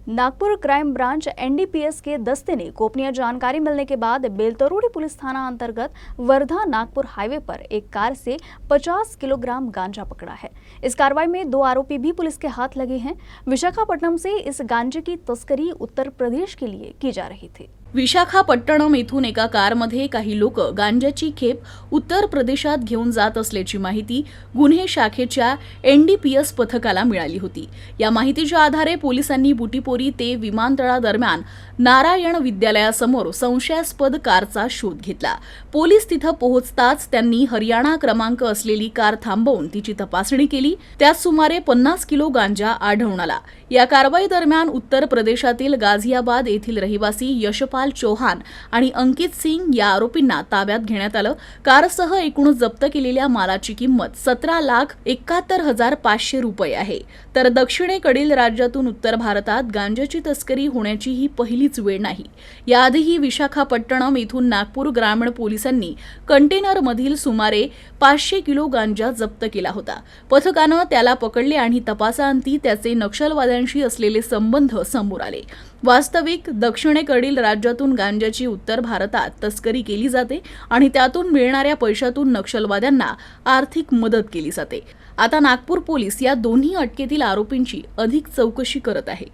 Nagpur crime branch NDPS के दस्ते ने गोपनीय जानकारी मिलने के बाद बेलतरोड़ी पुलिस थाना अंतर्गत वर्धा नागपुर हाईवे पर एक कार से 50 किलोग्राम गांजा पकड़ा है। इस कार्रवाई में 2 आरोपी भी पुलिस के हाथ लगे हैं। विशाखापट्टनम से इस गांजे की तस्करी उत्तर प्रदेश के लिए की जा रही थी। विशाखापट्टणम येथून एका कारमध्ये काही लोक गांजाची खेप उत्तर प्रदेशात घेऊन जात असल्याची माहिती गुन्हे शाखेच्या एनडीपीएस पथकाला मिळाली होती। या माहितीच्या आधारे पोलिसांनी बुटीपोरी ते विमानतळादरम्यान नारायण विद्यालयासमोर संशयास्पद कारचा शोध घेतला। पोलीस तिथे पोहोचताच त्यांनी हरियाणा क्रमांक असलेली कार थांबवून तिची तपासणी केली। त्यात सुमारे 50 किलो गांजा आढळून आला। या कारवाई दरम्यान उत्तर प्रदेशातील गाझियाबाद येथील रहिवासी यशपाल चौहान आणि अंकित सिंग या आरोपींना ताब्यात घेण्यात आलं। कारसह एकूण जप्त केलेल्या मालाची किंमत 17,71,500 रुपये आहे। तर दक्षिणेकडील राज्यातून उत्तर भारतात गांजाची तस्करी होण्याची ही पहिलीच वेळ नाही। याआधीही विशाखापट्टणम येथून नागपूर ग्रामीण पोलिसांनी कंटेनरमधील सुमारे 500 किलो गांजा जप्त केला होता। पथकानं त्याला पकडले आणि तपासाअंती त्याचे नक्षलवाद्यांशी असलेले संबंध समोर आले। वास्तविक दक्षिणेकडील राज्यातून गांजाची उत्तर भारतात तस्करी केली जाते आणि त्यातून मिळणाऱ्या पैशातून नक्षलवाद्यांना आर्थिक मदत केली जाते। आता नागपूर पोलीस या दोन्ही अटकेतील आरोपींची अधिक चौकशी करत आहे।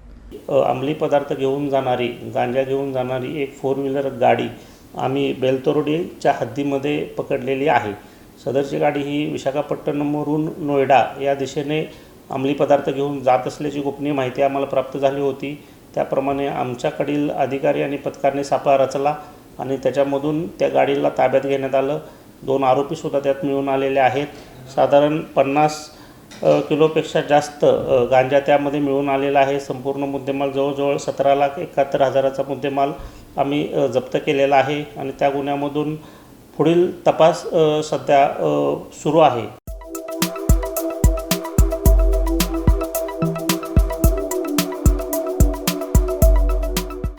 अंमली पदार्थ घेऊन जाणारी गांजा घेऊन जाणारी एक 4 व्हीलर गाडी आम्ही बेलतरोडीच्या हद्दीमध्ये पकडलेली आहे। सदरची गाडी ही विशाखापट्टणमवरून नोएडा या दिशेने अंमली पदार्थ घेऊन जात असल्याची गोपनीय माहिती आम्हाला प्राप्त झाली होती। त्याप्रमाणे आमच्याकडील अधिकारी आणि पथकाने सापळा रचला आणि त्याच्यामधून त्या गाडीला ताब्यात घेण्यात आलं। 2 आरोपीसुद्धा त्यात मिळून आलेले आहेत। साधारण 50 किलोपेक्षा जास्त गांजा त्यामध्ये मिळून आलेला आहे। संपूर्ण मुद्देमाल जवळजवळ 17,71,000चा मुद्देमाल आम्ही जप्त केलेला आहे आणि त्या गुन्ह्यामधून पुढील तपास सध्या सुरू आहे।